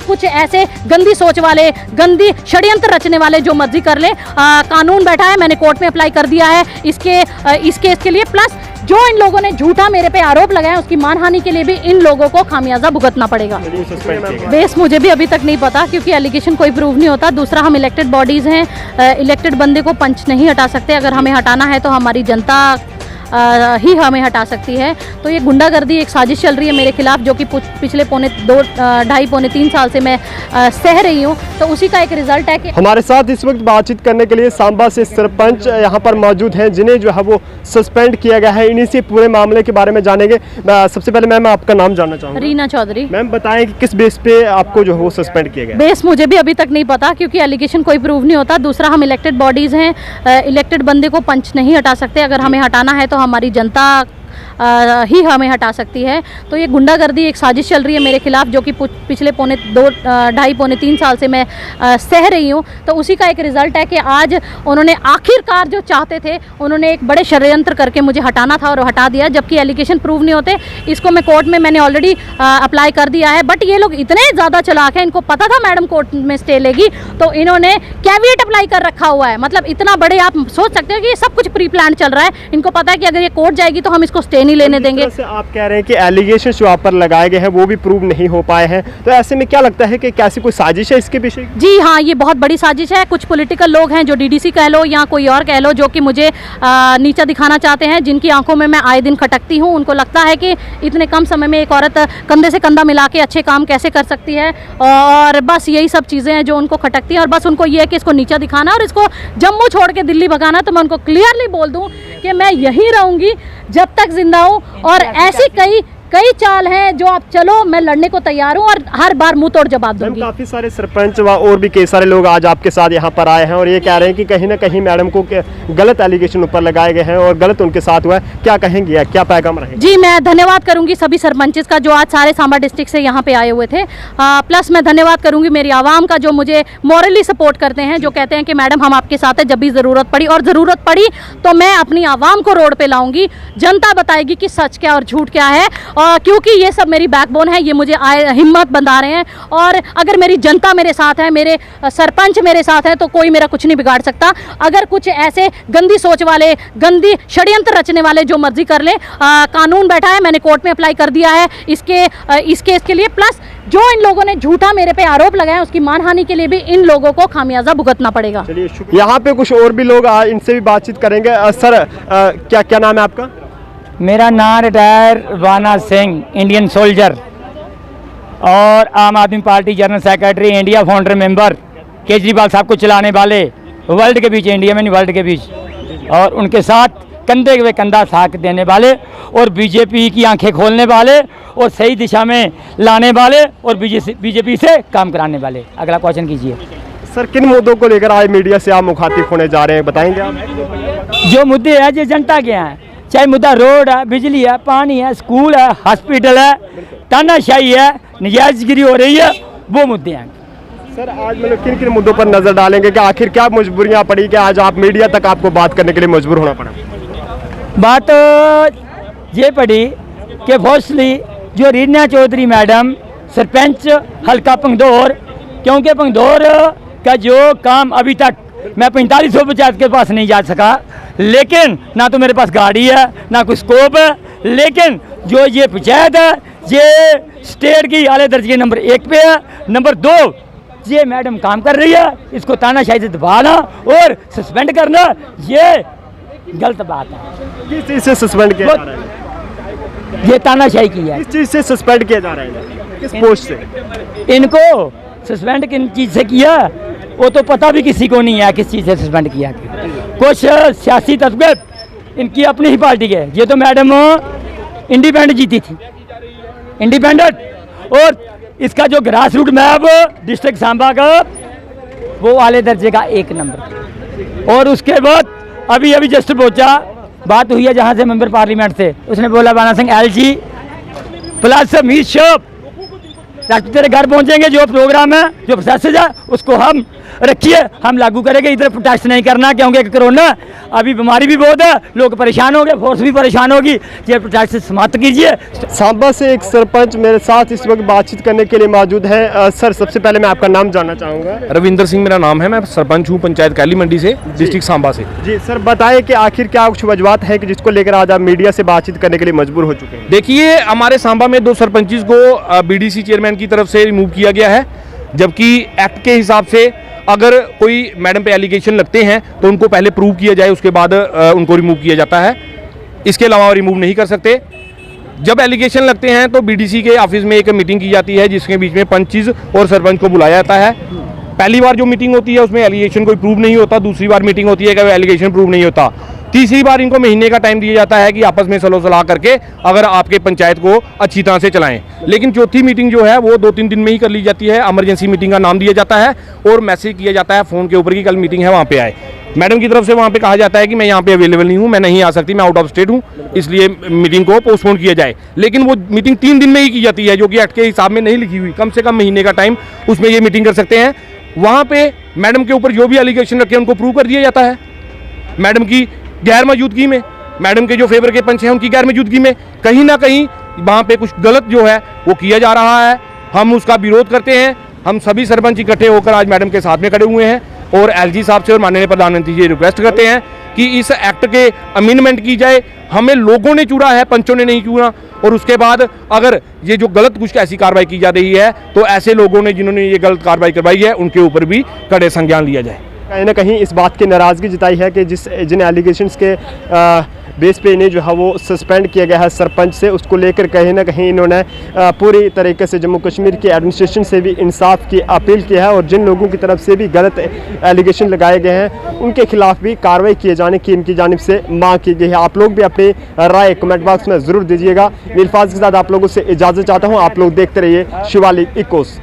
कुछ ऐसे गंदी सोच वाले, गंदी षड्यंत्र रचने वाले जो मर्जी कर ले, कानून बैठा है, मैंने कोर्ट में अप्लाई कर दिया है इस केस के लिए। प्लस जो इन लोगों ने झूठा मेरे पे आरोप लगाया उसकी मानहानि के लिए भी इन लोगों को खामियाजा भुगतना पड़ेगा। बेस मुझे भी अभी तक नहीं पता, क्योंकि एलिगेशन कोई प्रूव नहीं होता। दूसरा, हम इलेक्टेड बॉडीज हैं, इलेक्टेड बंदे को पंच नहीं हटा सकते। अगर हमें हटाना है तो हमारी जनता ही हमें हटा सकती है। तो ये गुंडागर्दी एक साजिश चल रही है मेरे खिलाफ, जो कि पिछले पौने 3 साल से मैं सह रही हूँ। तो उसी का एक रिजल्ट है कि हमारे साथ इस वक्त बातचीत करने के लिए सांबा से सरपंच यहाँ पर मौजूद हैं, जिन्हें जो है वो सस्पेंड किया गया है। इन्हीं से पूरे मामले के बारे में जानेंगे। सबसे पहले मैम आपका नाम जानना चाहूँगा। रीना चौधरी। मैम बताएं कि किस बेस पे आपको जो है वो सस्पेंड किया गया? बेस मुझे भी अभी तक नहीं पता, क्योंकि एलिगेशन कोई प्रूव नहीं होता। दूसरा, हम इलेक्टेड बॉडीज हैं, इलेक्टेड बंदे को पंच नहीं हटा सकते। अगर हमें हटाना है तो हमारी जनता ही हमें हटा सकती है। तो ये गुंडागर्दी एक साजिश चल रही है मेरे खिलाफ, जो कि पिछले पौने 3 साल से मैं सह रही हूँ। तो उसी का एक रिजल्ट है कि आज उन्होंने आखिरकार जो चाहते थे, उन्होंने एक बड़े षड्यंत्र करके मुझे हटाना था और हटा दिया, जबकि एलिगेशन प्रूव नहीं होते। इसको मैं कोर्ट में मैंने ऑलरेडी अप्लाई कर दिया है। बट ये लोग इतने ज़्यादा चलाक हैं, इनको पता था मैडम कोर्ट में स्टे लेगी, तो इन्होंने कैविएट अप्लाई कर रखा हुआ है। मतलब इतना बड़े, आप सोच सकते हो कि ये सब कुछ प्री प्लान चल रहा है। इनको पता है कि अगर ये कोर्ट जाएगी तो हम इसको स्टे नहीं लेने देंगे। से आप कह रहे हैं कि एलिगेशन जो आप पर लगाए गए हैं वो भी प्रूव नहीं हो पाए हैं, तो ऐसे में क्या लगता है कि कैसी कोई साजिश है इसके पीछे? जी हाँ, ये बहुत बड़ी साजिश है। कुछ पॉलिटिकल लोग हैं, जो डीडीसी कह लो या कोई और कह लो, जो कि मुझे नीचा दिखाना चाहते हैं, जिनकी आंखों में मैं आए दिन खटकती हूँ। उनको लगता है कि इतने कम समय में एक औरत कंधे से कंधा मिला के अच्छे काम कैसे कर सकती है, और बस यही सब चीज़ें हैं जो उनको खटकती हैं। और बस उनको ये है कि इसको नीचा दिखाना और इसको जम्मू छोड़ के दिल्ली भगाना। तो मैं उनको क्लियरली बोल दूँ कि मैं यहीं रहूँगी जब तक जिंदा हूँ, और ऐसी कई चाल हैं जो आप चलो, मैं लड़ने को तैयार हूं और हर बार मुंह तोड़ जवाब दूंगी। काफी सारे सरपंच व और भी कई सारे लोग आज आपके साथ यहाँ पर आए हैं और ये कह रहे हैं कि कहीं ना कहीं मैडम को गलत एलिगेशन ऊपर लगाए गए हैं और गलत उनके साथ हुआ है। क्या कहेंगे, क्या पैगाम रहेगा? जी, मैं धन्यवाद करूंगी सभी सरपंचेस का, जो आज सारे सांबा डिस्ट्रिक्ट से यहाँ पे आए हुए थे। प्लस मैं धन्यवाद करूंगी मेरी आवाम का, जो मुझे मॉरली सपोर्ट करते हैं, जो कहते हैं कि मैडम हम आपके साथ है जब भी ज़रूरत पड़ी, और ज़रूरत पड़ी तो मैं अपनी आवाम को रोड पे लाऊंगी। जनता बताएगी कि सच क्या और झूठ क्या है, क्योंकि ये सब मेरी बैकबोन है। ये मुझे हिम्मत बंधा रहे हैं, और अगर मेरी जनता मेरे साथ है, मेरे सरपंच मेरे साथ है, तो कोई मेरा कुछ नहीं बिगाड़ सकता। अगर कुछ ऐसे गंदी सोच वाले, गंदी षड्यंत्र रचने वाले जो मर्जी कर ले, कानून बैठा है, मैंने कोर्ट में अप्लाई कर दिया है इस केस के लिए। प्लस जो इन लोगों ने झूठा मेरे पे आरोप लगाया उसकी मानहानि के लिए भी इन लोगों को खामियाजा भुगतना पड़ेगा। यहाँ पे कुछ और भी लोग, इनसे भी बातचीत करेंगे। सर, क्या नाम है आपका? मेरा नाम रिटायर वाना सिंह, इंडियन सोल्जर और आम आदमी party general secretary, India founder member, Kejriwal साहब को चलाने वाले वर्ल्ड के बीच, इंडिया में नहीं वर्ल्ड के बीच, और उनके साथ कंधे पे कंधा साथ देने वाले और बीजेपी की आंखें खोलने वाले और सही दिशा में लाने वाले और बीजेपी से काम कराने वाले। अगला क्वेश्चन कीजिए। सर, किन मुद्दों को लेकर आज मीडिया से आप मुखातिब होने जा रहे हैं, बताएंगे आप? जो मुद्दे हैं जो जनता के हैं, चाहे मुद्दा रोड है, बिजली है, पानी है, स्कूल है, हॉस्पिटल है, तानाशाही है, नजायजगिरी हो रही है, वो मुद्दे हैं। सर, आज मतलब किन किन मुद्दों पर नजर डालेंगे कि आखिर क्या मजबूरियां पड़ी कि आज आप मीडिया तक आपको बात करने के लिए मजबूर होना पड़ा? बात ये पड़ी कि फर्स्टली जो रीना चौधरी मैडम सरपंच हल्का पंगदौर, क्योंकि पंगदौर का जो काम अभी तक मैं 4500 पंचायत के पास नहीं जा सका, लेकिन ना तो मेरे पास गाड़ी है ना कोई स्कोप है, लेकिन जो ये पंचायत है ये स्टेट की आले दर्जे नंबर 1 पे है। नंबर 2, ये मैडम काम कर रही है, इसको तानाशाही से दबाना और सस्पेंड करना ये गलत बात है। किस चीज़ से सस्पेंड किया जा रहा है? ये तानाशाही की है। किस चीज़ से सस्पेंड किया जा रहा है? किस पोस्ट से? इनको सस्पेंड किन चीज़ से किया वो तो पता भी किसी को नहीं है, किस चीज़ से सस्पेंड किया। कुछ सियासी तत्व इनकी अपनी ही पार्टी के, ये तो मैडम इंडिपेंडेंट जीती थी, इंडिपेंडेंट, और इसका जो grass route map district Samba का वो वाले दर्जे का 1 नंबर। और उसके बाद अभी जस्ट पहुंचा, बात हुई है जहां से मेंबर पार्लियामेंट से, उसने बोला बाना Singh LG plus meat shop tractor तेरे घर पहुंचेंगे, जो प्रोग्राम है, जो प्रोसेस है, उसको हम रखिए, हम लागू करेंगे। इधर प्रोटेस्ट नहीं करना, क्योंकि कोरोना अभी बीमारी भी बहुत है, लोग परेशान हो गए, फोर्स भी परेशान होगी। ये प्रोटेस्ट समाप्त कीजिए। सांबा से एक सरपंच मेरे साथ इस वक्त बातचीत करने के लिए मौजूद है। सर, सबसे पहले मैं आपका नाम जानना चाहूँगा। रविंदर सिंह मेरा नाम है, मैं सरपंच हूँ पंचायत कैली मंडी से, डिस्ट्रिक्ट सांबा से। जी सर, बताएं कि आखिर क्या कुछ वजूहत है कि जिसको लेकर आज आप मीडिया से बातचीत करने के लिए मजबूर हो चुके हैं? देखिए, हमारे सांबा में 2 सरपंचों को बीडीसी चेयरमैन की तरफ से रिमूव किया गया है, जबकि एक्ट के हिसाब से अगर कोई मैडम पे एलिगेशन लगते हैं तो उनको पहले प्रूव किया जाए, उसके बाद उनको रिमूव किया जाता है। इसके अलावा रिमूव नहीं कर सकते। जब एलिगेशन लगते हैं तो बीडीसी के ऑफिस में एक मीटिंग की जाती है, जिसके बीच में पंचेस और सरपंच को बुलाया जाता है। पहली बार जो मीटिंग होती है उसमें एलिगेशन कोई प्रूव नहीं होता, दूसरी बार मीटिंग होती है कि एलिगेशन प्रूव नहीं होता, तीसरी बार इनको महीने का टाइम दिया जाता है कि आपस में सलो सलाह करके अगर आपके पंचायत को अच्छी तरह से चलाएं। लेकिन चौथी मीटिंग जो है वो 2-3 दिन में ही कर ली जाती है। इमरजेंसी मीटिंग का नाम दिया जाता है और मैसेज किया जाता है फ़ोन के ऊपर कि कल मीटिंग है, वहाँ पे आए। मैडम की तरफ से वहाँ पे कहा जाता है कि मैं यहाँ पे अवेलेबल नहीं हूँ, मैं नहीं आ सकती, मैं आउट ऑफ स्टेट हूँ, इसलिए मीटिंग को पोस्टपोन किया जाए। लेकिन वो मीटिंग 3 दिन में ही की जाती है, जो कि एक्ट के हिसाब में नहीं लिखी हुई। कम से कम महीने का टाइम उसमें ये मीटिंग कर सकते हैं। वहाँ पे मैडम के ऊपर जो भी एलिगेशन रखे उनको प्रूव कर दिया जाता है। मैडम की गैर मौजूदगी में, मैडम के जो फेवर के पंच हैं उनकी गैर मौजूदगी में कहीं ना कहीं वहाँ पे कुछ गलत जो है वो किया जा रहा है। हम उसका विरोध करते हैं। हम सभी सरपंच इकट्ठे होकर आज मैडम के साथ में खड़े हुए हैं और एलजी साहब से और माननीय प्रधानमंत्री जी रिक्वेस्ट करते हैं कि इस एक्ट के अमेंडमेंट की जाए। हमें लोगों ने चुना है, पंचों ने नहीं चुना। और उसके बाद अगर ये जो गलत कुछ ऐसी कार्रवाई की जा रही है तो ऐसे लोगों ने जिन्होंने ये गलत कार्रवाई करवाई है उनके ऊपर भी कड़े संज्ञान लिया जाए। कहीं ना कहीं इस बात की नाराज़गी जताई है कि जिन एलिगेशंस के बेस पे इन्हें जो है वो सस्पेंड किया गया है सरपंच से, उसको लेकर कहीं ना कहीं इन्होंने पूरी तरीके से जम्मू कश्मीर के एडमिनिस्ट्रेशन से भी इंसाफ की अपील की है और जिन लोगों की तरफ से भी गलत एलिगेशन लगाए गए हैं उनके खिलाफ भी कार्रवाई किए जाने की इनकी जानिब से मांग की गई है। आप लोग भी अपनी राय कमेंट बॉक्स में ज़रूर दीजिएगा। नीलफाज के साथ आप लोगों से इजाज़त चाहता हूँ। आप लोग देखते रहिए शिवालिक इकोस।